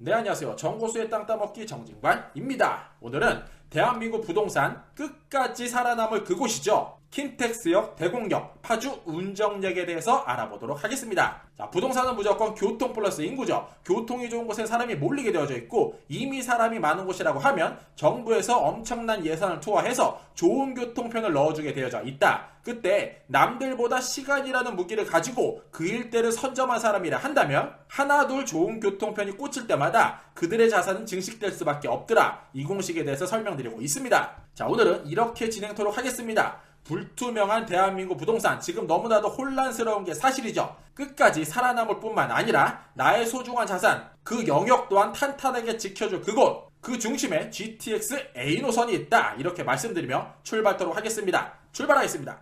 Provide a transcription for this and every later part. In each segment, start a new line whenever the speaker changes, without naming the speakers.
네, 안녕하세요. 정보수의 땅 따먹기 정진관입니다. 오늘은 대한민국 부동산 끝까지 살아남을 그곳이죠. 킨텍스역, 대공역, 파주 운정역에 대해서 알아보도록 하겠습니다. 자, 부동산은 무조건 교통 플러스 인구죠. 교통이 좋은 곳에 사람이 몰리게 되어져 있고 이미 사람이 많은 곳이라고 하면 정부에서 엄청난 예산을 투하해서 좋은 교통편을 넣어주게 되어져 있다. 그때 남들보다 시간이라는 무기를 가지고 그 일대를 선점한 사람이라 한다면 하나 둘 좋은 교통편이 꽂힐 때마다 그들의 자산은 증식될 수밖에 없더라. 이 공식에 대해서 설명드리고 있습니다. 자, 오늘은 이렇게 진행토록 하겠습니다. 불투명한 대한민국 부동산, 지금 너무나도 혼란스러운 게 사실이죠. 끝까지 살아남을 뿐만 아니라 나의 소중한 자산, 그 영역 또한 탄탄하게 지켜줄 그곳, 그 중심에 GTX A 노선이 있다. 이렇게 말씀드리며 출발하도록 하겠습니다. 출발하겠습니다.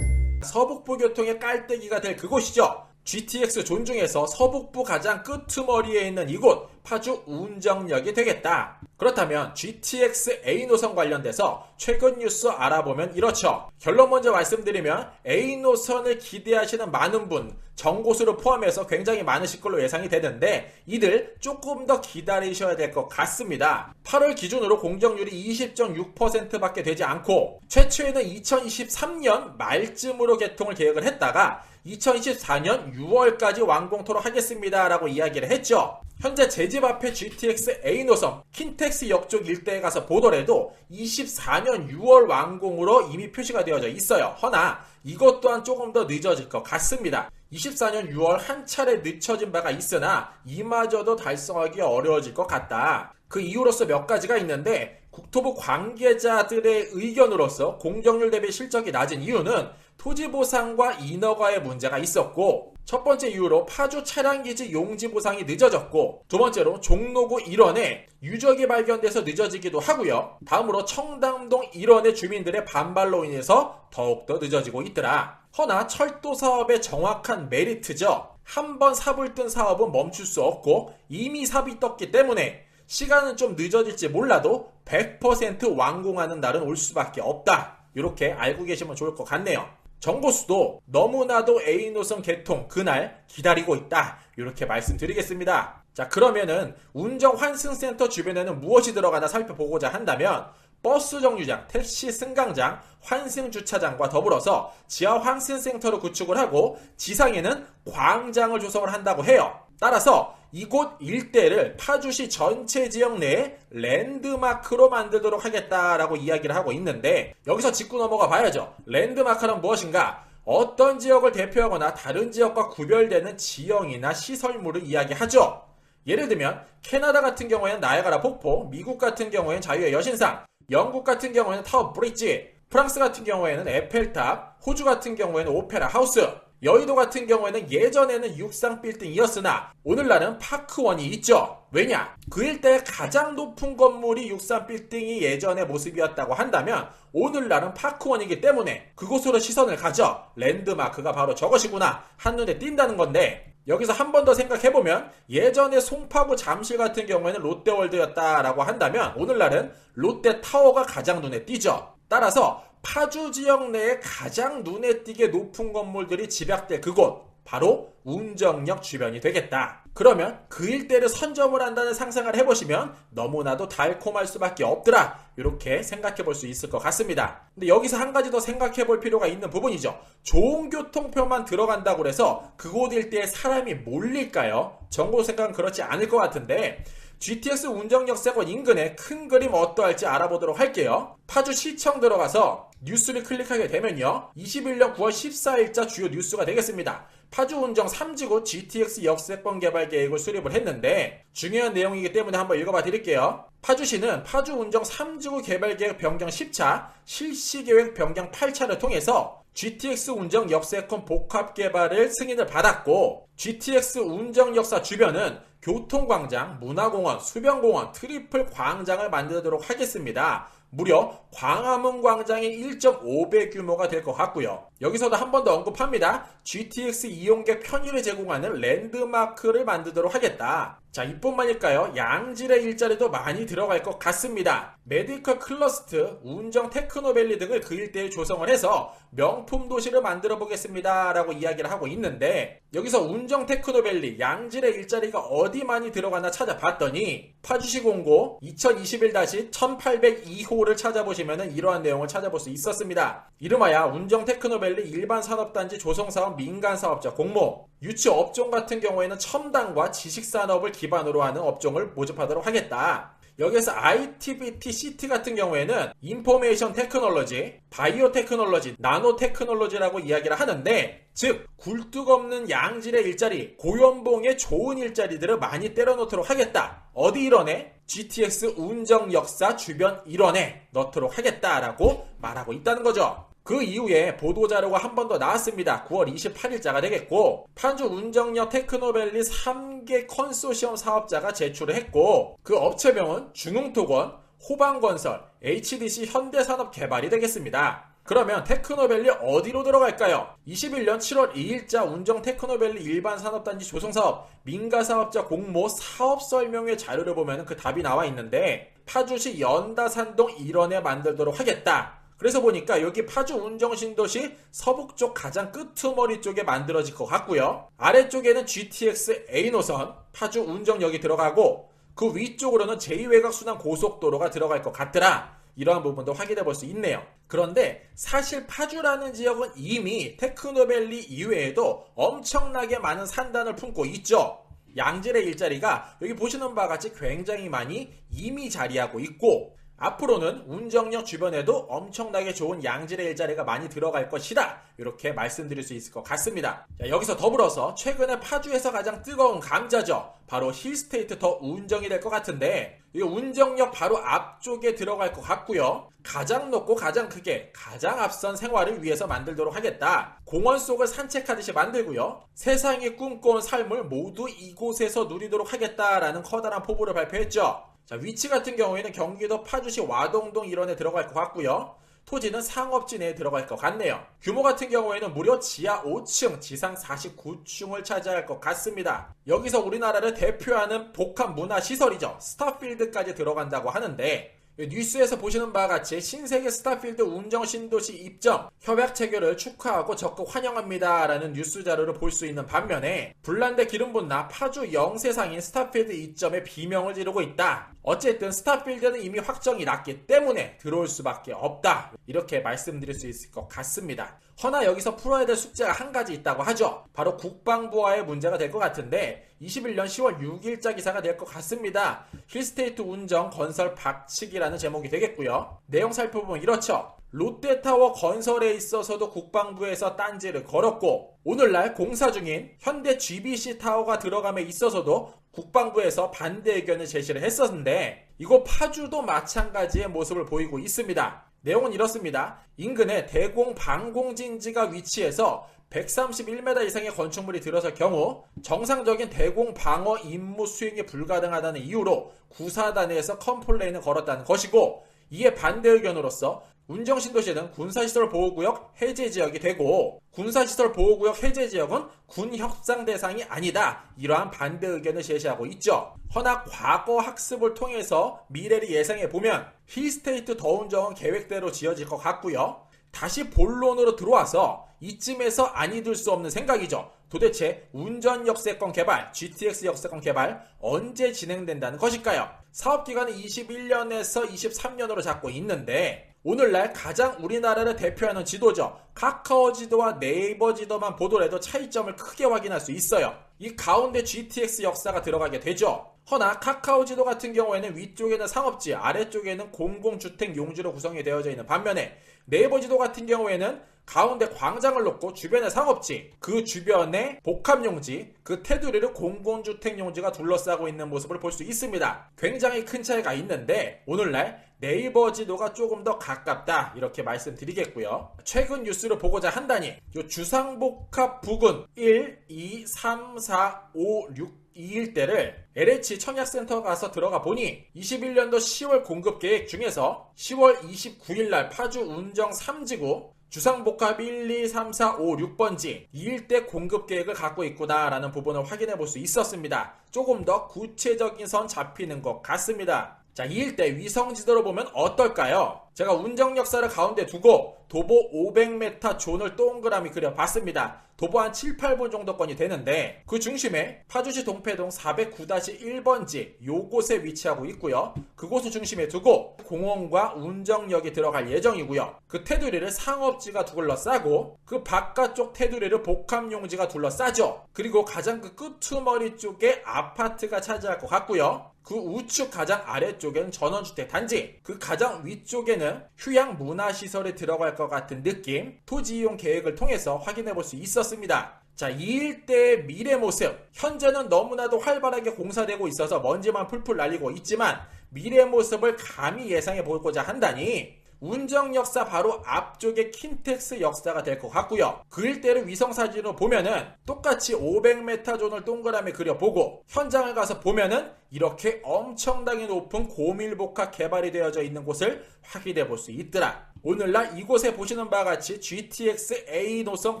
서북부 교통의 깔때기가 될 그곳이죠. GTX 존중에서 서북부 가장 끄트머리에 있는 이곳 파주 운정역이 되겠다. 그렇다면 GTX A 노선 관련돼서 최근 뉴스 알아보면 이렇죠. 결론 먼저 말씀드리면 A 노선을 기대하시는 많은 분, 정고수를 포함해서 굉장히 많으실 걸로 예상이 되는데 이들 조금 더 기다리셔야 될 것 같습니다. 8월 기준으로 공정률이 20.6%밖에 되지 않고 최초에는 2023년 말쯤으로 개통을 계획을 했다가 2024년 6월까지 완공토록 하겠습니다 라고 이야기를 했죠. 현재 제 집 앞에 GTX A 노선 킨텍스 역 쪽 일대에 가서 보더라도 24년 6월 완공으로 이미 표시가 되어져 있어요. 허나 이것 또한 조금 더 늦어질 것 같습니다. 24년 6월 한 차례 늦춰진 바가 있으나 이마저도 달성하기 어려워질 것 같다. 그 이유로서 몇 가지가 있는데 국토부 관계자들의 의견으로서 공정률 대비 실적이 낮은 이유는 토지보상과 인허가의 문제가 있었고, 첫 번째 이유로 파주 차량기지 용지 보상이 늦어졌고, 두 번째로 종로구 일원에 유적이 발견돼서 늦어지기도 하고요. 다음으로 청담동 일원의 주민들의 반발로 인해서 더욱더 늦어지고 있더라. 허나 철도 사업의 정확한 메리트죠. 한번 삽을 뜬 사업은 멈출 수 없고 이미 삽이 떴기 때문에 시간은 좀 늦어질지 몰라도 100% 완공하는 날은 올 수밖에 없다. 이렇게 알고 계시면 좋을 것 같네요. 정보수도 너무나도 A 노선 개통 그날 기다리고 있다. 이렇게 말씀드리겠습니다. 자, 그러면은 운정 환승센터 주변에는 무엇이 들어가나 살펴보고자 한다면 버스 정류장, 택시 승강장, 환승 주차장과 더불어서 지하 환승센터를 구축을 하고 지상에는 광장을 조성을 한다고 해요. 따라서 이곳 일대를 파주시 전체 지역 내에 랜드마크로 만들도록 하겠다라고 이야기를 하고 있는데 여기서 짚고 넘어가 봐야죠. 랜드마크는 무엇인가? 어떤 지역을 대표하거나 다른 지역과 구별되는 지형이나 시설물을 이야기하죠. 예를 들면 캐나다 같은 경우에는 나야가라 폭포, 미국 같은 경우에는 자유의 여신상, 영국 같은 경우에는 타워 브릿지, 프랑스 같은 경우에는 에펠탑, 호주 같은 경우에는 오페라 하우스, 여의도 같은 경우에는 예전에는 육상 빌딩이었으나 오늘날은 파크원이 있죠. 왜냐? 그 일대의 가장 높은 건물이 육상 빌딩이 예전의 모습이었다고 한다면 오늘날은 파크원이기 때문에 그곳으로 시선을 가져. 랜드마크가 바로 저것이구나 한눈에 띈다는 건데 여기서 한 번 더 생각해보면 예전에 송파구 잠실 같은 경우에는 롯데월드였다라고 한다면 오늘날은 롯데타워가 가장 눈에 띄죠. 따라서 파주 지역 내에 가장 눈에 띄게 높은 건물들이 집약될 그곳 바로 운정역 주변이 되겠다. 그러면 그 일대를 선점을 한다는 상상을 해보시면 너무나도 달콤할 수밖에 없더라. 이렇게 생각해 볼 수 있을 것 같습니다. 근데 여기서 한 가지 더 생각해 볼 필요가 있는 부분이죠. 좋은 교통편만 들어간다고 해서 그곳 일대에 사람이 몰릴까요? 정보 생각은 그렇지 않을 것 같은데 GTX 운정역세권 인근의 큰 그림 어떠할지 알아보도록 할게요. 파주시청 들어가서 뉴스를 클릭하게 되면요. 21년 9월 14일자 주요 뉴스가 되겠습니다. 파주 운정 3지구 GTX 역세권 개발 계획을 수립을 했는데 중요한 내용이기 때문에 한번 읽어봐 드릴게요. 파주시는 파주 운정 3지구 개발 계획 변경 10차, 실시 계획 변경 8차를 통해서 GTX 운정 역세권 복합 개발을 승인을 받았고 GTX 운정 역사 주변은 교통광장, 문화공원, 수변공원, 트리플 광장을 만들도록 하겠습니다. 무려 광화문 광장의 1.5배 규모가 될 것 같고요. 여기서도 한 번 더 언급합니다. GTX 이용객 편의를 제공하는 랜드마크를 만들도록 하겠다. 자, 이뿐만일까요? 양질의 일자리도 많이 들어갈 것 같습니다. 메디컬 클러스트, 운정 테크노밸리 등을 그 일대에 조성을 해서 명품 도시를 만들어 보겠습니다 라고 이야기를 하고 있는데 여기서 운정 테크노밸리 양질의 일자리가 어디 많이 들어가나 찾아봤더니 파주시 공고 2021-1802호를 찾아보시면 이러한 내용을 찾아볼 수 있었습니다. 이름하여 운정 테크노밸리 일반산업단지 조성사업 민간사업자 공모, 유치 업종 같은 경우에는 첨단과 지식산업을 기반으로 하는 업종을 모집하도록 하겠다. 여기에서 ITBT, CT 같은 경우에는 인포메이션 테크놀로지, 바이오 테크놀로지, 나노 테크놀로지라고 이야기를 하는데, 즉 굴뚝 없는 양질의 일자리, 고연봉의 좋은 일자리들을 많이 때려놓도록 하겠다. 어디 일원에? GTX 운정 역사 주변 일원에 넣도록 하겠다라고 말하고 있다는 거죠. 그 이후에 보도자료가 한 번 더 나왔습니다. 9월 28일자가 되겠고, 파주 운정역 테크노밸리 3개 컨소시엄 사업자가 제출을 했고, 그 업체명은 중흥토건, 호방건설, HDC 현대산업개발이 되겠습니다. 그러면 테크노밸리 어디로 들어갈까요? 21년 7월 2일자 운정 테크노밸리 일반산업단지 조성사업 민가사업자 공모 사업설명회 자료를 보면 그 답이 나와 있는데, 파주시 연다산동 일원에 만들도록 하겠다. 그래서 보니까 여기 파주 운정신도시 서북쪽 가장 끄트머리 쪽에 만들어질 것 같고요. 아래쪽에는 GTX A 노선 파주 운정역이 들어가고, 그 위쪽으로는 제2외곽순환 고속도로가 들어갈 것 같더라. 이러한 부분도 확인해 볼 수 있네요. 그런데 사실 파주라는 지역은 이미 테크노밸리 이외에도 엄청나게 많은 산단을 품고 있죠. 양질의 일자리가 여기 보시는 바와 같이 굉장히 많이 이미 자리하고 있고, 앞으로는 운정역 주변에도 엄청나게 좋은 양질의 일자리가 많이 들어갈 것이다. 이렇게 말씀드릴 수 있을 것 같습니다. 자, 여기서 더불어서 최근에 파주에서 가장 뜨거운 감자죠. 바로 힐스테이트 더 운정이 될 것 같은데, 이 운정역 바로 앞쪽에 들어갈 것 같고요. 가장 높고 가장 크게 가장 앞선 생활을 위해서 만들도록 하겠다. 공원 속을 산책하듯이 만들고요. 세상이 꿈꿔온 삶을 모두 이곳에서 누리도록 하겠다라는 커다란 포부를 발표했죠. 자, 위치 같은 경우에는 경기도 파주시 와동동 일원에 들어갈 것 같고요. 토지는 상업지 내에 들어갈 것 같네요. 규모 같은 경우에는 무려 지하 5층, 지상 49층을 차지할 것 같습니다. 여기서 우리나라를 대표하는 복합 문화시설이죠. 스타필드까지 들어간다고 하는데, 뉴스에서 보시는 바와 같이 신세계 스타필드 운정 신도시 입점 협약 체결을 축하하고 적극 환영합니다 라는 뉴스 자료를 볼 수 있는 반면에, 불난데 기름 붓나 파주 영세상인 스타필드 입점에 비명을 지르고 있다. 어쨌든 스타필드는 이미 확정이 났기 때문에 들어올 수밖에 없다. 이렇게 말씀드릴 수 있을 것 같습니다. 허나 여기서 풀어야 될 숙제가 한 가지 있다고 하죠. 바로 국방부와의 문제가 될 것 같은데, 21년 10월 6일자 기사가 될 것 같습니다. 힐스테이트 운정 건설 박치기라는 제목이 되겠고요. 내용 살펴보면 이렇죠. 롯데타워 건설에 있어서도 국방부에서 딴지를 걸었고, 오늘날 공사 중인 현대 GBC 타워가 들어감에 있어서도 국방부에서 반대 의견을 제시를 했었는데, 이곳 파주도 마찬가지의 모습을 보이고 있습니다. 내용은 이렇습니다. 인근에 대공 방공진지가 위치해서 131m 이상의 건축물이 들어설 경우 정상적인 대공 방어 임무 수행이 불가능하다는 이유로 구사단에서 컴플레인을 걸었다는 것이고, 이에 반대 의견으로서 운정신도시는 군사시설 보호구역 해제지역이 되고, 군사시설 보호구역 해제지역은 군 협상 대상이 아니다. 이러한 반대 의견을 제시하고 있죠. 허나 과거 학습을 통해서 미래를 예상해보면 힐스테이트 더 운정은 계획대로 지어질 것 같고요. 다시 본론으로 들어와서 이쯤에서 아니 들 수 없는 생각이죠. 도대체 운전 역세권 개발, GTX 역세권 개발 언제 진행된다는 것일까요? 사업기간은 21년에서 23년으로 잡고 있는데, 오늘날 가장 우리나라를 대표하는 지도죠. 카카오 지도와 네이버 지도만 보더라도 차이점을 크게 확인할 수 있어요. 이 가운데 GTX 역사가 들어가게 되죠. 허나 카카오 지도 같은 경우에는 위쪽에는 상업지, 아래쪽에는 공공주택 용지로 구성이 되어져 있는 반면에, 네이버 지도 같은 경우에는 가운데 광장을 놓고 주변에 상업지, 그 주변에 복합용지, 그 테두리를 공공주택용지가 둘러싸고 있는 모습을 볼 수 있습니다. 굉장히 큰 차이가 있는데, 오늘날 네이버 지도가 조금 더 가깝다 이렇게 말씀드리겠고요. 최근 뉴스를 보고자 한다니, 요 주상복합 부근 1, 2, 3, 4, 5, 6 이 일대를 LH 청약센터 가서 들어가 보니 21년도 10월 공급 계획 중에서 10월 29일 날 파주 운정 3지구 주상복합 1, 2, 3, 4, 5, 6번지 이 일대 공급 계획을 갖고 있구나라는 부분을 확인해 볼 수 있었습니다. 조금 더 구체적인 선 잡히는 것 같습니다. 자, 이 일대 위성지도로 보면 어떨까요? 제가 운정 역사를 가운데 두고 도보 500m 존을 동그라미 그려봤습니다. 도보 한 7, 8분 정도권이 되는데 그 중심에 파주시 동패동 409-1번지 요곳에 위치하고 있고요. 그곳을 중심에 두고 공원과 운정역이 들어갈 예정이고요. 그 테두리를 상업지가 둘러싸고 그 바깥쪽 테두리를 복합용지가 둘러싸죠. 그리고 가장 그 끄트머리 쪽에 아파트가 차지할 것 같고요. 그 우측 가장 아래쪽에는 전원주택 단지, 그 가장 위쪽에는 휴양 문화시설이 들어갈 것 같은 느낌, 토지 이용 계획을 통해서 확인해 볼 수 있었습니다. 자, 이 일대의 미래 모습, 현재는 너무나도 활발하게 공사되고 있어서 먼지만 풀풀 날리고 있지만 미래 모습을 감히 예상해 보고자 한다니 운정 역사 바로 앞쪽에 킨텍스 역사가 될 것 같고요. 그 일대를 위성사진으로 보면은 똑같이 500m 존을 동그라미 그려보고 현장을 가서 보면은 이렇게 엄청나게 높은 고밀복합 개발이 되어져 있는 곳을 확인해 볼 수 있더라. 오늘날 이곳에 보시는 바와 같이 GTX A 노선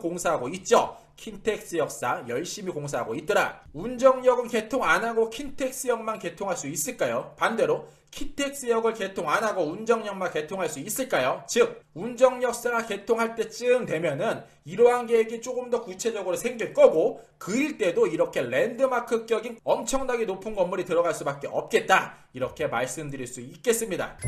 공사하고 있죠. 킨텍스 역사 열심히 공사하고 있더라. 운정역은 개통 안 하고 킨텍스역만 개통할 수 있을까요? 반대로 킨텍스역을 개통 안 하고 운정역만 개통할 수 있을까요? 즉 운정역사가 개통할 때쯤 되면은 이러한 계획이 조금 더 구체적으로 생길 거고 그 일대도 이렇게 랜드마크격인 엄청나게 높은 건물이 들어갈 수밖에 없겠다. 이렇게 말씀드릴 수 있겠습니다.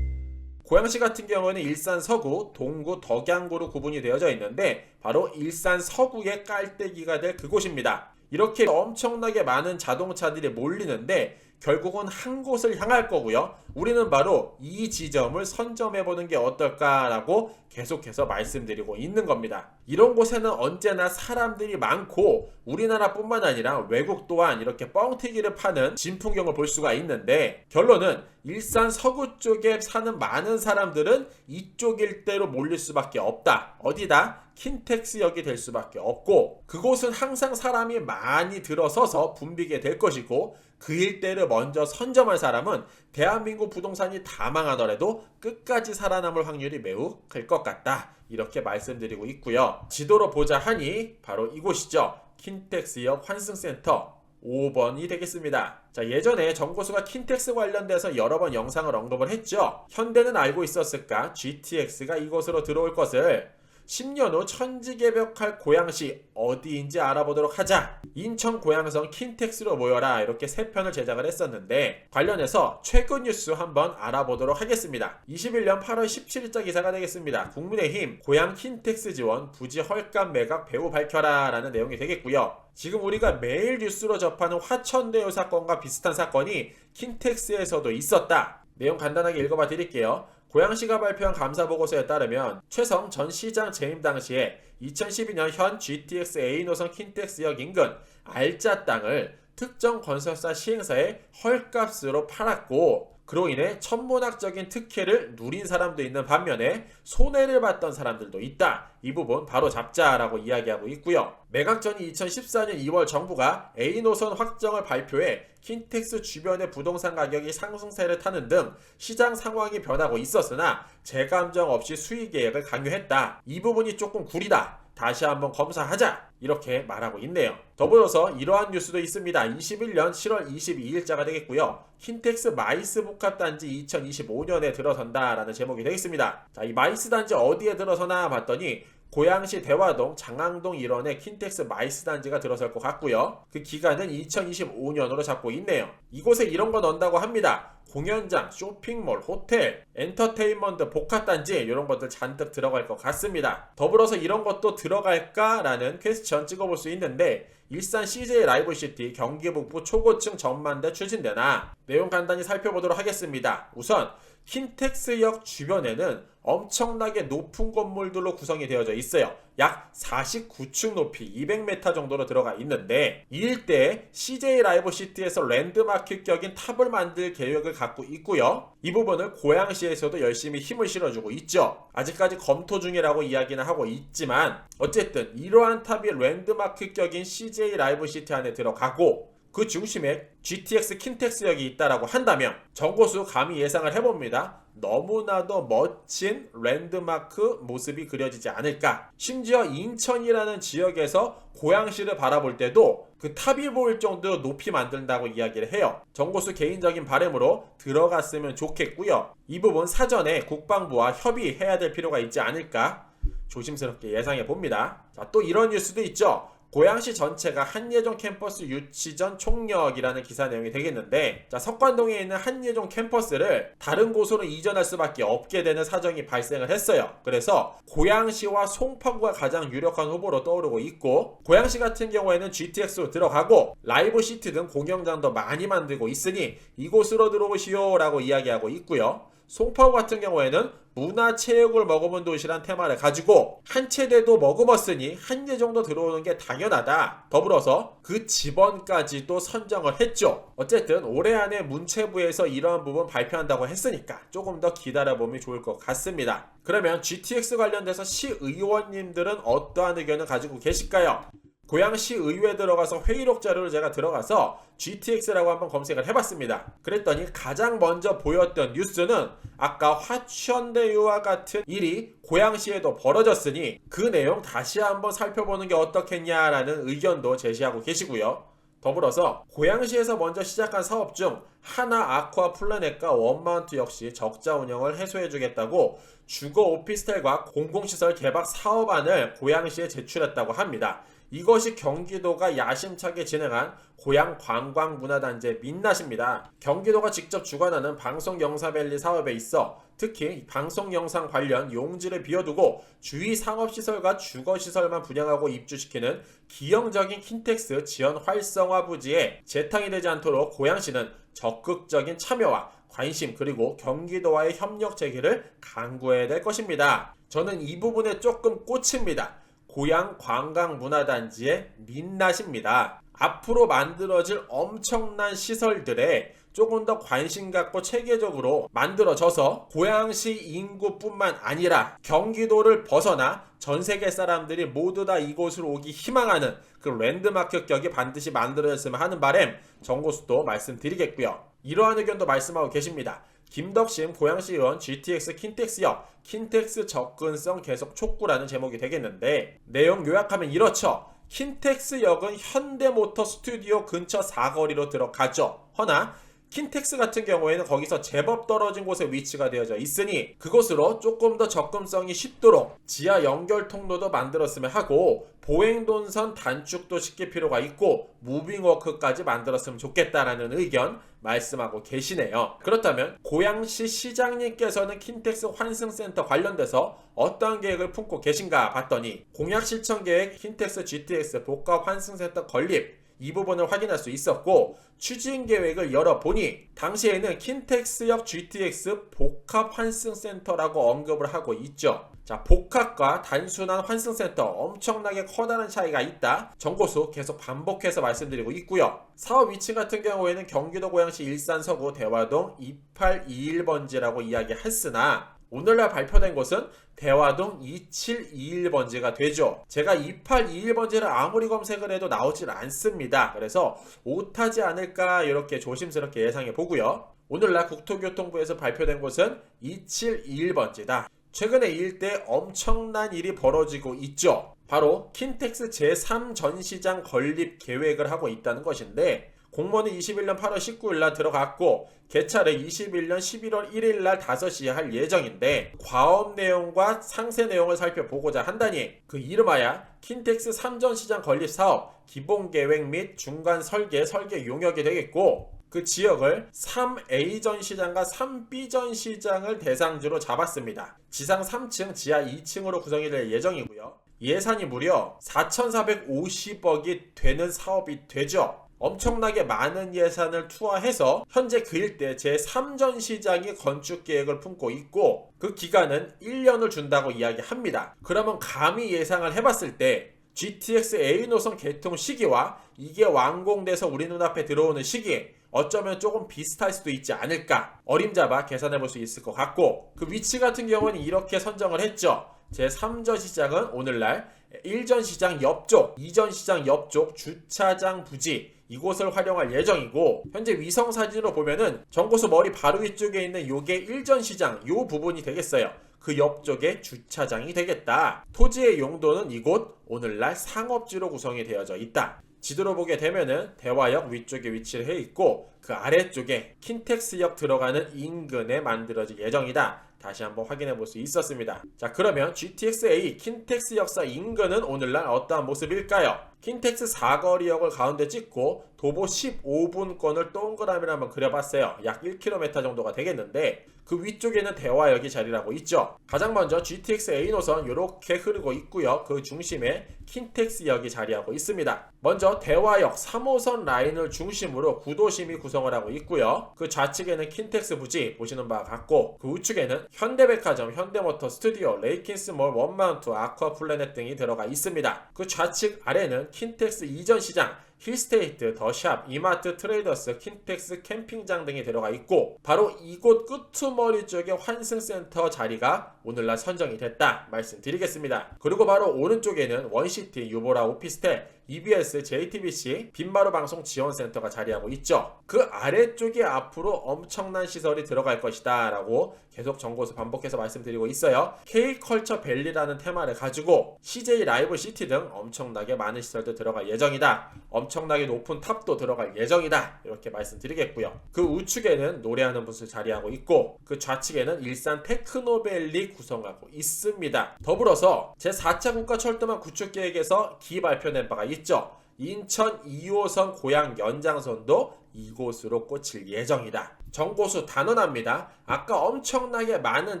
고양시 같은 경우는 일산 서구, 동구, 덕양구로 구분이 되어져 있는데 바로 일산 서구의 깔때기가 될 그곳입니다. 이렇게 엄청나게 많은 자동차들이 몰리는데 결국은 한 곳을 향할 거고요. 우리는 바로 이 지점을 선점해보는 게 어떨까라고 계속해서 말씀드리고 있는 겁니다. 이런 곳에는 언제나 사람들이 많고 우리나라뿐만 아니라 외국 또한 이렇게 뻥튀기를 파는 진풍경을 볼 수가 있는데 결론은 일산 서구 쪽에 사는 많은 사람들은 이쪽 일대로 몰릴 수밖에 없다. 어디다? 킨텍스역이 될 수밖에 없고 그곳은 항상 사람이 많이 들어서서 붐비게 될 것이고 그 일대를 먼저 선점할 사람은 대한민국 부동산이 다 망하더라도 끝까지 살아남을 확률이 매우 클 것 같다. 이렇게 말씀드리고 있고요. 지도로 보자 하니 바로 이곳이죠. 킨텍스역 환승센터 5번이 되겠습니다. 자, 예전에 정고수가 킨텍스 관련돼서 여러 번 영상을 언급을 했죠. 현대는 알고 있었을까? GTX가 이곳으로 들어올 것을 10년 후 천지개벽할 고양시 어디인지 알아보도록 하자. 인천 고양성 킨텍스로 모여라. 이렇게 3편을 제작을 했었는데 관련해서 최근 뉴스 한번 알아보도록 하겠습니다. 21년 8월 17일자 기사가 되겠습니다. 국민의힘 고양 킨텍스 지원 부지 헐값 매각 배후 밝혀라 라는 내용이 되겠고요. 지금 우리가 매일 뉴스로 접하는 화천대유 사건과 비슷한 사건이 킨텍스에서도 있었다. 내용 간단하게 읽어봐 드릴게요. 고양시가 발표한 감사보고서에 따르면 최성 전 시장 재임 당시에 2012년 현 GTX A 노선 킨텍스역 인근 알짜 땅을 특정 건설사 시행사에 헐값으로 팔았고 그로 인해 천문학적인 특혜를 누린 사람도 있는 반면에 손해를 봤던 사람들도 있다. 이 부분 바로 잡자라고 이야기하고 있고요. 매각 전이 2014년 2월 정부가 A노선 확정을 발표해 킨텍스 주변의 부동산 가격이 상승세를 타는 등 시장 상황이 변하고 있었으나 재감정 없이 수익 계획을 강요했다. 이 부분이 조금 구리다. 다시 한번 검사하자. 이렇게 말하고 있네요. 더불어서 이러한 뉴스도 있습니다. 21년 7월 22일자가 되겠고요. 킨텍스 마이스 복합단지 2025년에 들어선다라는 제목이 되겠습니다. 자, 이 마이스 단지 어디에 들어서나 봤더니 고양시 대화동 장항동 일원에 킨텍스 마이스 단지가 들어설 것 같고요. 그 기간은 2025년으로 잡고 있네요. 이곳에 이런 거 넣는다고 합니다. 공연장, 쇼핑몰, 호텔, 엔터테인먼트, 복합단지 이런 것들 잔뜩 들어갈 것 같습니다. 더불어서 이런 것도 들어갈까라는 퀘스천 찍어볼 수 있는데 일산 CJ 라이브시티 경기 북부 초고층 전만대 추진되나 내용 간단히 살펴보도록 하겠습니다. 우선 킨텍스역 주변에는 엄청나게 높은 건물들로 구성이 되어져 있어요. 약 49층 높이 200m 정도로 들어가 있는데 이 일대에 CJ 라이브시티에서 랜드마크격인 탑을 만들 계획을 갖고 있고요. 이 부분을 고양시에서도 열심히 힘을 실어주고 있죠. 아직까지 검토 중이라고 이야기는 하고 있지만 어쨌든 이러한 탑이 랜드마크격인 CJ 라이브시티 안에 들어가고 그 중심에 GTX 킨텍스역이 있다라고 한다면 정고수 감히 예상을 해봅니다. 너무나도 멋진 랜드마크 모습이 그려지지 않을까. 심지어 인천이라는 지역에서 고양시를 바라볼 때도 그 탑이 보일 정도로 높이 만든다고 이야기를 해요. 정고수 개인적인 바람으로 들어갔으면 좋겠고요. 이 부분 사전에 국방부와 협의해야 될 필요가 있지 않을까 조심스럽게 예상해 봅니다. 자, 또 이런 뉴스도 있죠. 고양시 전체가 한예종 캠퍼스 유치 전 총력이라는 기사 내용이 되겠는데, 자, 석관동에 있는 한예종 캠퍼스를 다른 곳으로 이전할 수밖에 없게 되는 사정이 발생을 했어요. 그래서 고양시와 송파구가 가장 유력한 후보로 떠오르고 있고, 고양시 같은 경우에는 GTX로 들어가고 라이브 시티 등 공연장도 많이 만들고 있으니 이곳으로 들어오시오 라고 이야기하고 있고요. 송파구 같은 경우에는 문화체육을 머금은 도시란 테마를 가지고 한 체대도 머금었으니 한예 정도 들어오는 게 당연하다. 더불어서 그 지번까지도 선정을 했죠. 어쨌든 올해 안에 문체부에서 이러한 부분 발표한다고 했으니까 조금 더 기다려보면 좋을 것 같습니다. 그러면 GTX 관련돼서 시의원님들은 어떠한 의견을 가지고 계실까요? 고양시 의회에 들어가서 회의록 자료를 제가 들어가서 GTX라고 한번 검색을 해봤습니다. 그랬더니 가장 먼저 보였던 뉴스는 아까 화천대유와 같은 일이 고양시에도 벌어졌으니 그 내용 다시 한번 살펴보는 게 어떻겠냐라는 의견도 제시하고 계시고요. 더불어서 고양시에서 먼저 시작한 사업 중 하나 아쿠아 플래넷과 원마운트 역시 적자 운영을 해소해주겠다고 주거 오피스텔과 공공시설 개박 사업안을 고양시에 제출했다고 합니다. 이것이 경기도가 야심차게 진행한 고양 관광문화단지 민낯입니다. 경기도가 직접 주관하는 방송영사밸리 사업에 있어 특히 방송영상 관련 용지를 비워두고 주위 상업시설과 주거시설만 분양하고 입주시키는 기형적인 킨텍스 지연 활성화 부지에 재탕이 되지 않도록 고양시는 적극적인 참여와 관심 그리고 경기도와의 협력 재개를 강구해야 될 것입니다. 저는 이 부분에 조금 꽂힙니다. 고양 관광문화단지의 민낯입니다. 앞으로 만들어질 엄청난 시설들에 조금 더 관심 갖고 체계적으로 만들어져서 고양시 인구뿐만 아니라 경기도를 벗어나 전 세계 사람들이 모두 다 이곳으로 오기 희망하는 그 랜드마크 격이 반드시 만들어졌으면 하는 바람 정고수도 말씀드리겠고요. 이러한 의견도 말씀하고 계십니다. 김덕심 고양시 의원 GTX 킨텍스역 킨텍스 접근성 계속 촉구라는 제목이 되겠는데 내용 요약하면 이렇죠. 킨텍스역은 현대모터 스튜디오 근처 사거리로 들어가죠. 허나 킨텍스 같은 경우에는 거기서 제법 떨어진 곳에 위치가 되어져 있으니 그곳으로 조금 더 접근성이 쉽도록 지하 연결 통로도 만들었으면 하고 보행동선 단축도 시킬 필요가 있고 무빙워크까지 만들었으면 좋겠다라는 의견 말씀하고 계시네요. 그렇다면 고양시 시장님께서는 킨텍스 환승센터 관련돼서 어떤 계획을 품고 계신가 봤더니 공약실천계획 킨텍스 GTX 복합 환승센터 건립 이 부분을 확인할 수 있었고 추진 계획을 열어보니 당시에는 킨텍스역 GTX 복합 환승센터라고 언급을 하고 있죠. 자, 복합과 단순한 환승센터 엄청나게 커다란 차이가 있다. 정고수 계속 반복해서 말씀드리고 있고요. 사업 위치 같은 경우에는 경기도 고양시 일산 서구 대화동 2821번지라고 이야기했으나 오늘날 발표된 곳은 대화동 2721번지가 되죠. 제가 2821번지를 아무리 검색을 해도 나오질 않습니다. 그래서 오타지 않을까 이렇게 조심스럽게 예상해 보고요. 오늘날 국토교통부에서 발표된 곳은 2721번지다. 최근에 이 일대에 엄청난 일이 벌어지고 있죠. 바로 킨텍스 제3전시장 건립 계획을 하고 있다는 것인데 공모는 21년 8월 19일 날 들어갔고 개차를 21년 11월 1일 날 5시에 할 예정인데 과업 내용과 상세 내용을 살펴보고자 한다니 그 이름하여 킨텍스 3전시장 건립 사업 기본 계획 및 중간 설계 용역이 되겠고 그 지역을 3A 전시장과 3B 전시장을 대상지로 잡았습니다. 지상 3층, 지하 2층으로 구성이 될 예정이고요. 예산이 무려 4,450억이 되는 사업이 되죠. 엄청나게 많은 예산을 투하해서 현재 그 일대 제3전시장이 건축 계획을 품고 있고 그 기간은 1년을 준다고 이야기합니다. 그러면 감히 예상을 해봤을 때 GTX A 노선 개통 시기와 이게 완공돼서 우리 눈앞에 들어오는 시기 어쩌면 조금 비슷할 수도 있지 않을까 어림잡아 계산해볼 수 있을 것 같고 그 위치 같은 경우는 이렇게 선정을 했죠. 제3전시장은 오늘날 1전시장 옆쪽, 2전시장 옆쪽 주차장 부지 이곳을 활용할 예정이고, 현재 위성 사진으로 보면은 정고수 머리 바로 위쪽에 있는 요게 일전시장 요 부분이 되겠어요. 그 옆쪽에 주차장이 되겠다. 토지의 용도는 이곳 오늘날 상업지로 구성이 되어져 있다. 지도로 보게 되면은 대화역 위쪽에 위치를 해 있고 그 아래쪽에 킨텍스역 들어가는 인근에 만들어질 예정이다. 다시 한번 확인해 볼 수 있었습니다. 자, 그러면 GTX-A 킨텍스 역사 인근은 오늘날 어떠한 모습일까요? 킨텍스 사거리역을 가운데 찍고 도보 15분권을 동그라미를 한번 그려봤어요. 약 1km 정도가 되겠는데 그 위쪽에는 대화역이 자리를 하고 있죠. 가장 먼저 GTX-A 노선 이렇게 흐르고 있고요. 그 중심에 킨텍스역이 자리하고 있습니다. 먼저 대화역 3호선 라인을 중심으로 구도심이 구성을 하고 있고요. 그 좌측에는 킨텍스 부지 보시는 바와 같고 그 우측에는 현대백화점, 현대모터 스튜디오, 레이킨스몰, 원마운트, 아쿠아플래넷 등이 들어가 있습니다. 그 좌측 아래는 킨텍스 이전 시장, 힐스테이트, 더샵, 이마트, 트레이더스, 킨텍스 캠핑장 등이 들어가 있고 바로 이곳 끄트머리 쪽에 환승센터 자리가 오늘날 선정이 됐다 말씀드리겠습니다. 그리고 바로 오른쪽에는 원시티, 유보라 오피스텔, EBS, JTBC, 빈마루 방송 지원센터가 자리하고 있죠. 그 아래쪽에 앞으로 엄청난 시설이 들어갈 것이다 라고 계속 정보에서 반복해서 말씀드리고 있어요. K컬처 밸리라는 테마를 가지고 CJ 라이브 시티 등 엄청나게 많은 시설도 들어갈 예정이다. 엄청나게 높은 탑도 들어갈 예정이다. 이렇게 말씀드리겠고요. 그 우측에는 노래하는 부스 자리하고 있고 그 좌측에는 일산 테크노밸리 구성하고 있습니다. 더불어서 제4차 국가철도망 구축 계획에서 기발표된 바가 있죠. 인천 2호선 고양 연장선도 이곳으로 꽂힐 예정이다. 정보수 단언합니다. 아까 엄청나게 많은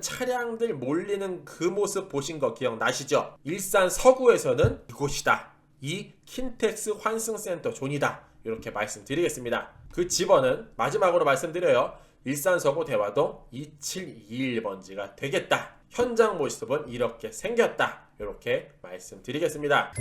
차량들 몰리는 그 모습 보신 거 기억나시죠? 일산 서구에서는 이곳이다. 이 킨텍스 환승센터 존이다. 이렇게 말씀드리겠습니다. 그 집원은 마지막으로 말씀드려요. 일산 서구 대화동 2721번지가 되겠다. 현장 모습은 이렇게 생겼다. 이렇게 말씀드리겠습니다.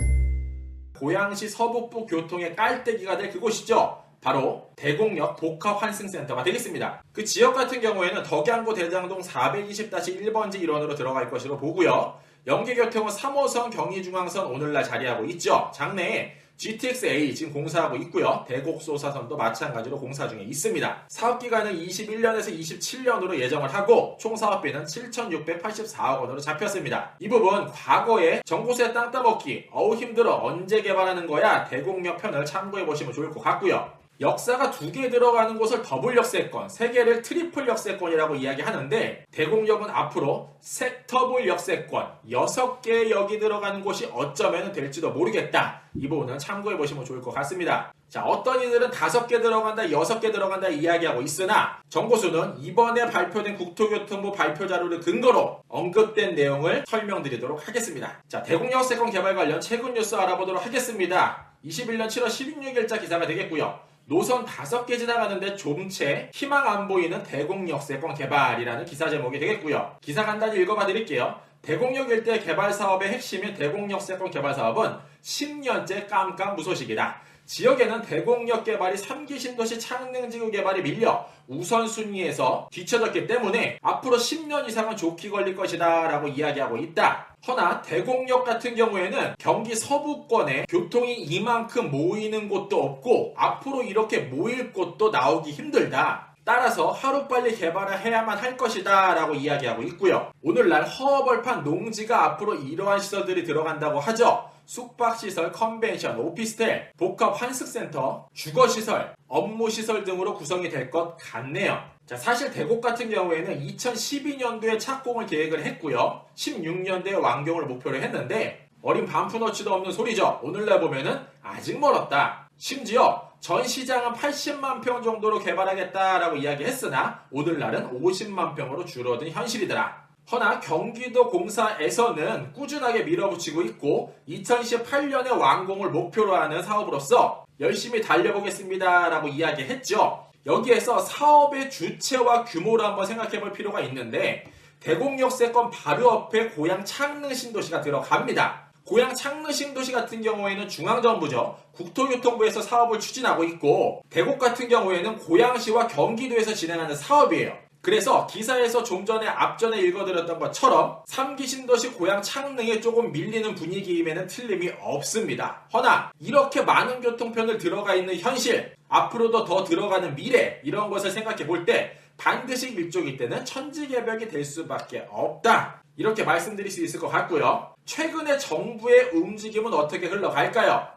고양시 서북부 교통의 깔때기가 될 그곳이죠. 바로 대곡역 복합환승센터가 되겠습니다. 그 지역 같은 경우에는 덕양구 대장동 420-1번지 일원으로 들어갈 것으로 보고요. 영계교통은 3호선 경의중앙선 오늘날 자리하고 있죠. 장내에 GTX-A 지금 공사하고 있고요. 대곡소사선도 마찬가지로 공사 중에 있습니다. 사업기간은 21년에서 27년으로 예정을 하고 총 사업비는 7,684억 원으로 잡혔습니다. 이 부분 과거에 정보세 땅 따먹기 어우 힘들어 언제 개발하는 거야 대곡역 편을 참고해보시면 좋을 것 같고요. 역사가 2개 들어가는 곳을 더블 역세권, 3개를 트리플 역세권이라고 이야기하는데 대곡역은 앞으로 섹터블 역세권, 6개의 역이 들어가는 곳이 어쩌면 될지도 모르겠다. 이 부분은 참고해보시면 좋을 것 같습니다. 자, 어떤 이들은 5개 들어간다, 6개 들어간다 이야기하고 있으나 정보수는 이번에 발표된 국토교통부 발표 자료를 근거로 언급된 내용을 설명드리도록 하겠습니다. 자, 대곡역 세권 개발 관련 최근 뉴스 알아보도록 하겠습니다. 21년 7월 16일자 기사가 되겠고요. 노선 5개 지나가는데 좀채 희망 안 보이는 대곡역 세권 개발이라는 기사 제목이 되겠고요. 기사 간단히 읽어봐 드릴게요. 대곡역 일대 개발 사업의 핵심인 대곡역 세권 개발 사업은 10년째 깜깜무소식이다. 지역에는 대곡역 개발이 3기 신도시 창릉지구 개발이 밀려 우선순위에서 뒤처졌기 때문에 앞으로 10년 이상은 좋게 걸릴 것이다 라고 이야기하고 있다. 허나 대곡역 같은 경우에는 경기 서부권에 교통이 이만큼 모이는 곳도 없고 앞으로 이렇게 모일 곳도 나오기 힘들다. 따라서 하루빨리 개발을 해야만 할 것이다 라고 이야기하고 있고요. 오늘날 허허벌판 농지가 앞으로 이러한 시설들이 들어간다고 하죠. 숙박시설, 컨벤션, 오피스텔, 복합 환승센터, 주거시설, 업무시설 등으로 구성이 될 것 같네요. 자, 사실 대곡 같은 경우에는 2012년도에 착공을 계획을 했고요. 16년도에 완공을 목표로 했는데 어린 반푼어치도 없는 소리죠. 오늘날 보면은 아직 멀었다. 심지어 전 시장은 80만 평 정도로 개발하겠다라고 이야기했으나 오늘날은 50만 평으로 줄어든 현실이더라. 허나 경기도 공사에서는 꾸준하게 밀어붙이고 있고 2028년에 완공을 목표로 하는 사업으로서 열심히 달려보겠습니다 라고 이야기했죠. 여기에서 사업의 주체와 규모를 한번 생각해 볼 필요가 있는데 대곡역 세권 바로 옆에 고양 창릉 신도시가 들어갑니다. 고양 창릉 신도시 같은 경우에는 중앙정부죠. 국토교통부에서 사업을 추진하고 있고 대곡 같은 경우에는 고양시와 경기도에서 진행하는 사업이에요. 그래서 기사에서 좀 전에 앞전에 읽어드렸던 것처럼 3기 신도시 고양 창릉에 조금 밀리는 분위기임에는 틀림이 없습니다. 허나 이렇게 많은 교통편을 들어가 있는 현실, 앞으로도 더 들어가는 미래, 이런 것을 생각해 볼 때 반드시 일종일 때는 천지개벽이 될 수밖에 없다, 이렇게 말씀드릴 수 있을 것 같고요. 최근에 정부의 움직임은 어떻게 흘러갈까요?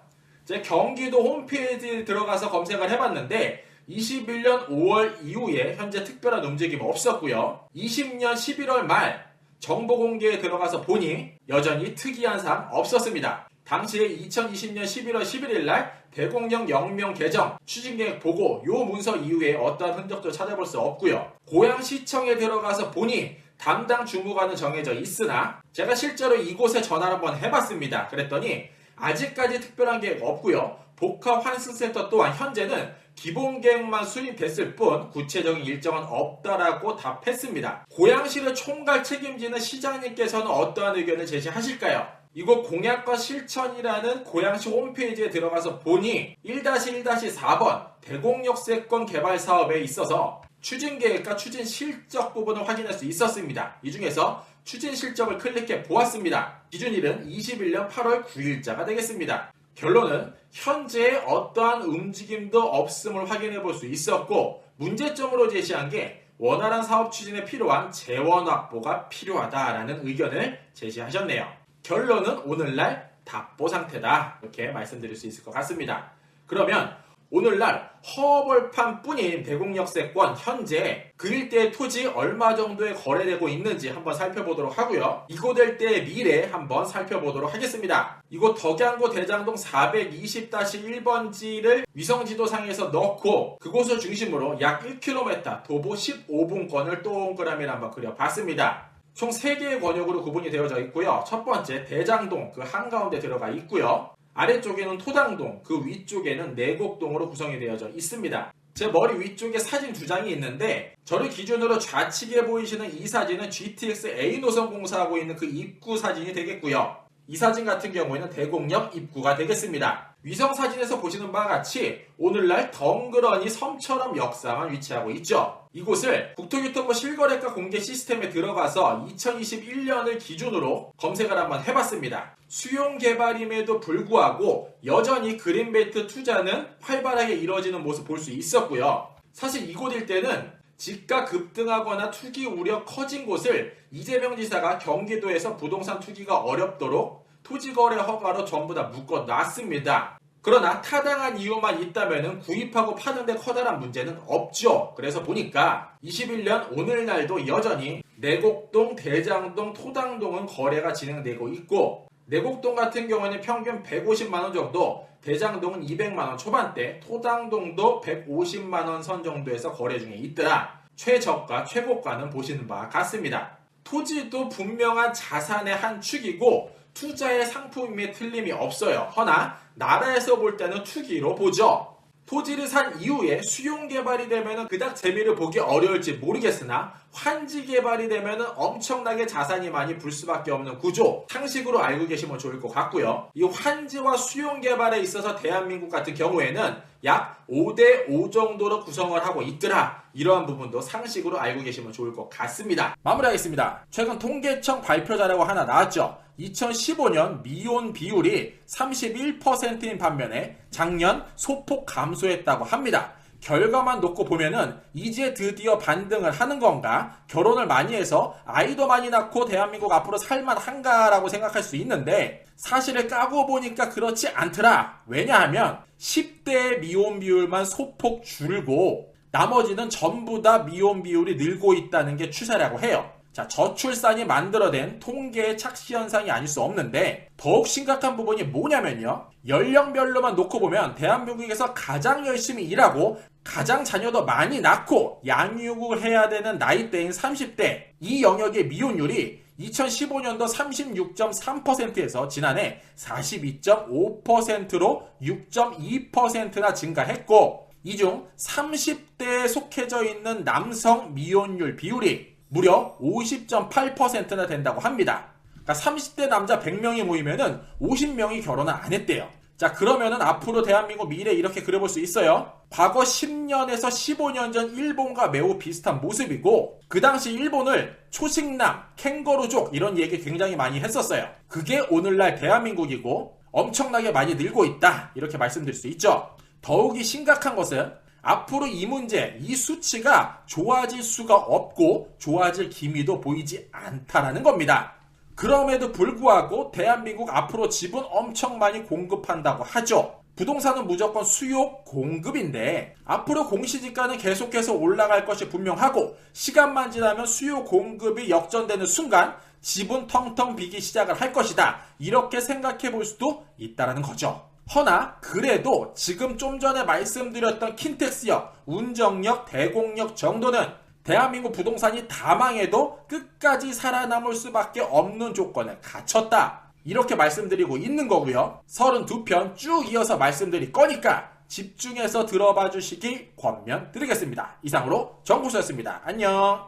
제 경기도 홈페이지에 들어가서 검색을 해봤는데 21년 5월 이후에 현재 특별한 움직임 없었고요. 20년 11월 말 정보 공개에 들어가서 보니 여전히 특이한 사항 없었습니다. 당시에 2020년 11월 11일 날 대공령 영명 개정 추진계획 보고 요 문서 이후에 어떠한 흔적도 찾아볼 수 없고요. 고양시청에 들어가서 보니 담당 주무관은 정해져 있으나 제가 실제로 이곳에 전화를 한번 해봤습니다. 그랬더니 아직까지 특별한 계획 없고요. 복합환승센터 또한 현재는 기본 계획만 수립됐을 뿐 구체적인 일정은 없다라고 답했습니다. 고양시를 총괄 책임지는 시장님께서는 어떠한 의견을 제시하실까요? 이곳 공약과 실천이라는 고양시 홈페이지에 들어가서 보니 1-1-4번 대공역세권 개발 사업에 있어서 추진계획과 추진실적 부분을 확인할 수 있었습니다. 이 중에서 추진실적을 클릭해 보았습니다. 기준일은 21년 8월 9일자가 되겠습니다. 결론은 현재 어떠한 움직임도 없음을 확인해 볼 수 있었고, 문제점으로 제시한 게 원활한 사업 추진에 필요한 재원 확보가 필요하다라는 의견을 제시하셨네요. 결론은 오늘날 답보 상태다, 이렇게 말씀드릴 수 있을 것 같습니다. 그러면 오늘날 허벌판 뿐인 대공역세권 현재 그 일대의 토지 얼마 정도에 거래되고 있는지 한번 살펴보도록 하고요. 이곳 일대의 미래 한번 살펴보도록 하겠습니다. 이곳 덕양구 대장동 420-1번지를 위성지도상에서 넣고 그곳을 중심으로 약 1km 도보 15분권을 동그라미를 한번 그려봤습니다. 총 3개의 권역으로 구분이 되어져 있고요. 첫 번째 대장동 그 한가운데 들어가 있고요. 아래쪽에는 토당동, 그 위쪽에는 내곡동으로 구성이 되어져 있습니다. 제 머리 위쪽에 사진 2장이 있는데 저를 기준으로 좌측에 보이시는 이 사진은 GTX A 노선 공사하고 있는 그 입구 사진이 되겠고요. 이 사진 같은 경우에는 대공역 입구가 되겠습니다. 위성 사진에서 보시는 바와 같이 오늘날 덩그러니 섬처럼 역사만 위치하고 있죠. 이곳을 국토교통부 실거래가 공개 시스템에 들어가서 2021년을 기준으로 검색을 한번 해봤습니다. 수용 개발임에도 불구하고 여전히 그린벨트 투자는 활발하게 이루어지는 모습 볼 수 있었고요. 사실 이곳 일대는 집가 급등하거나 투기 우려 커진 곳을 이재명 지사가 경기도에서 부동산 투기가 어렵도록 토지거래 허가로 전부 다 묶어놨습니다. 그러나 타당한 이유만 있다면 구입하고 파는데 커다란 문제는 없죠. 그래서 보니까 21년 오늘날도 여전히 내곡동, 대장동, 토당동은 거래가 진행되고 있고, 내곡동 같은 경우에는 평균 150만원 정도, 대장동은 200만원 초반대, 토당동도 150만원 선 정도에서 거래 중에 있더라. 최저가, 최고가는 보시는 바와 같습니다. 토지도 분명한 자산의 한 축이고 투자의 상품임에 틀림이 없어요. 허나 나라에서 볼 때는 투기로 보죠. 토지를 산 이후에 수용 개발이 되면 그닥 재미를 보기 어려울지 모르겠으나 환지 개발이 되면 엄청나게 자산이 많이 불 수밖에 없는 구조, 상식으로 알고 계시면 좋을 것 같고요. 이 환지와 수용 개발에 있어서 대한민국 같은 경우에는 약 5대5 정도로 구성을 하고 있더라. 이러한 부분도 상식으로 알고 계시면 좋을 것 같습니다. 마무리하겠습니다. 최근 통계청 발표 자료가 하나 나왔죠. 2015년 미혼 비율이 31%인 반면에 작년 소폭 감소했다고 합니다. 결과만 놓고 보면은 이제 드디어 반등을 하는 건가? 결혼을 많이 해서 아이도 많이 낳고 대한민국 앞으로 살만한가라고 생각할 수 있는데 사실을 까고 보니까 그렇지 않더라. 왜냐하면 10대의 미혼 비율만 소폭 줄고 나머지는 전부 다 미혼 비율이 늘고 있다는 게 추세라고 해요. 자, 저출산이 만들어낸 통계의 착시 현상이 아닐 수 없는데 더욱 심각한 부분이 뭐냐면요. 연령별로만 놓고 보면 대한민국에서 가장 열심히 일하고 가장 자녀도 많이 낳고 양육을 해야 되는 나이대인 30대, 이 영역의 미혼율이 2015년도 36.3%에서 지난해 42.5%로 6.2%나 증가했고, 이 중 30대에 속해져 있는 남성 미혼율 비율이 무려 50.8%나 된다고 합니다. 그러니까 30대 남자 100명이 모이면은 50명이 결혼을 안 했대요. 자, 그러면은 앞으로 대한민국 미래 이렇게 그려볼 수 있어요. 과거 10년에서 15년 전 일본과 매우 비슷한 모습이고, 그 당시 일본을 초식남, 캥거루족 이런 얘기 굉장히 많이 했었어요. 그게 오늘날 대한민국이고 엄청나게 많이 늘고 있다, 이렇게 말씀드릴 수 있죠. 더욱이 심각한 것은 앞으로 이 문제, 이 수치가 좋아질 수가 없고 좋아질 기미도 보이지 않다라는 겁니다. 그럼에도 불구하고 대한민국 앞으로 집은 엄청 많이 공급한다고 하죠. 부동산은 무조건 수요 공급인데 앞으로 공시지가는 계속해서 올라갈 것이 분명하고, 시간만 지나면 수요 공급이 역전되는 순간 집은 텅텅 비기 시작을 할 것이다, 이렇게 생각해 볼 수도 있다는 거죠. 허나 그래도 지금 좀 전에 말씀드렸던 킨텍스역, 운정역, 대공역 정도는 대한민국 부동산이 다 망해도 끝까지 살아남을 수밖에 없는 조건을 갖췄다, 이렇게 말씀드리고 있는 거고요. 32편 쭉 이어서 말씀드릴 거니까 집중해서 들어봐 주시기 권면드리겠습니다. 이상으로 정구수였습니다. 안녕.